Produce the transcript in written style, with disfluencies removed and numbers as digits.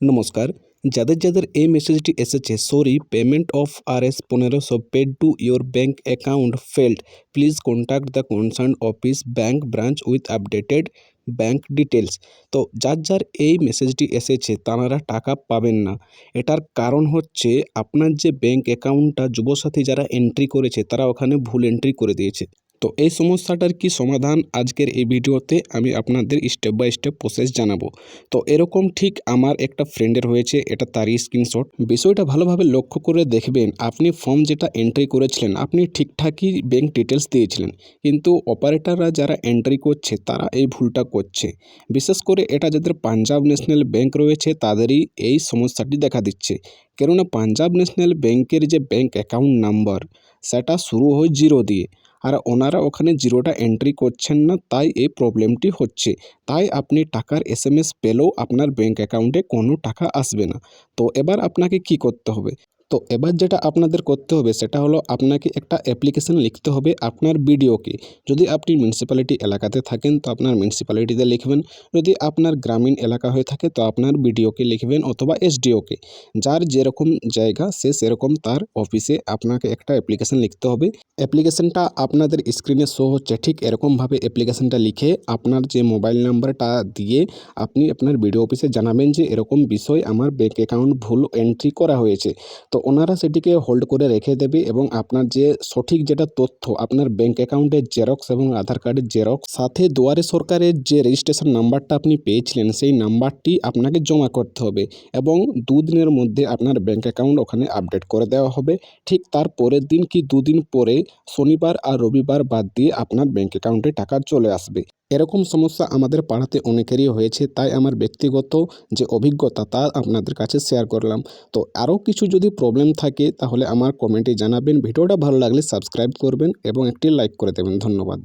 নমস্কার। যাদের যাদের এই মেসেজটি এসেছে, sorry payment of Rs 1500 paid to your bank account failed, please contact the concern office bank branch with updated bank details. তো যার যার এই মেসেজটি এসেছে তাঁরা টাকা পাবেন না। এটার কারণ হচ্ছে আপনার যে ব্যাঙ্ক অ্যাকাউন্টটা যুবসাথী যারা এন্ট্রি করেছে তারা ওখানে ভুল এন্ট্রি করে দিয়েছে। তো এই সমস্যাটার কি সমাধান আজকের এই ভিডিওতে আমি আপনাদের স্টেপ বাই স্টেপ প্রসেস জানাবো। তো এরকম ঠিক আমার একটা ফ্রেন্ডের হয়েছে, এটা তারই স্ক্রিনশট। বিষয়টা ভালোভাবে লক্ষ্য করে দেখবেন, আপনি ফর্ম যেটা এন্ট্রি করেছিলেন আপনি ঠিকঠাকই ব্যাঙ্ক ডিটেলস দিয়েছিলেন, কিন্তু অপারেটররা যারা এন্ট্রি করছে তারা এই ভুলটা করছে। বিশেষ করে এটা যাদের পাঞ্জাব ন্যাশনাল ব্যাঙ্ক রয়েছে তাদেরই এই সমস্যাটি দেখা দিচ্ছে। কেননা পাঞ্জাব ন্যাশনাল ব্যাঙ্কের যে ব্যাঙ্ক অ্যাকাউন্ট নাম্বার সেটা শুরু হয় জিরো দিয়ে, আর ওনারা ওখানে জিরোটা এন্ট্রি করছেন না, তাই এই প্রবলেমটি হচ্ছে। তাই আপনি টাকার SMS পেলেও আপনার ব্যাঙ্ক অ্যাকাউন্টে কোনো টাকা আসবে না। তো এবার আপনাকে কি করতে হবে? তো এবার যেটা আপনাদের করতে হবে সেটা হলো, আপনাকে একটা অ্যাপ্লিকেশন লিখতে হবে আপনার বিডিওকে। যদি আপনি মিউনিসিপ্যালিটি এলাকাতে থাকেন তো আপনার মিউনিসিপ্যালিটিতে লিখবেন, যদি আপনার গ্রামীণ এলাকা হয়ে থাকে তো আপনার বিডিওকে লিখবেন অথবা SDOকে। যার যেরকম জায়গা সে সেরকম তার অফিসে আপনাকে একটা অ্যাপ্লিকেশন লিখতে হবে। অ্যাপ্লিকেশনটা আপনাদের স্ক্রিনে শো হচ্ছে, ঠিক এরকমভাবে অ্যাপ্লিকেশনটা লিখে আপনার যে মোবাইল নাম্বারটা দিয়ে আপনি আপনার বিডিও অফিসে জানাবেন যে এরকম বিষয়, আমার ব্যাঙ্ক অ্যাকাউন্ট ভুল এন্ট্রি করা হয়েছে। তো ওনারা সেটিকে হোল্ড করে রেখে দেবে এবং আপনার যে সঠিক যেটা তথ্য, আপনার ব্যাঙ্ক অ্যাকাউন্টের জেরক্স এবং আধার কার্ডের জেরক্স, সাথে দুয়ারে সরকারের যে রেজিস্ট্রেশন নাম্বারটা আপনি পেয়েছিলেন সেই নাম্বারটি আপনাকে জমা করতে হবে এবং 2 দিনের মধ্যে আপনার ব্যাঙ্ক অ্যাকাউন্ট ওখানে আপডেট করে দেওয়া হবে। ঠিক তার পরের দিন কি 2 দিন পরে শনিবার আর রবিবার বাদ দিয়ে আপনার ব্যাঙ্ক অ্যাকাউন্টে টাকা চলে আসবে। এরকম সমস্যা আমাদের পাড়াতে অনেকেরই হয়েছে, তাই আমার ব্যক্তিগত যে অভিজ্ঞতা তা আপনাদের কাছে শেয়ার করলাম। তো আরও কিছু যদি প্রবলেম থাকে তাহলে আমার কমেন্টে জানাবেন। ভিডিওটা ভালো লাগলে সাবস্ক্রাইব করবেন এবং একটি লাইক করে দেবেন। ধন্যবাদ।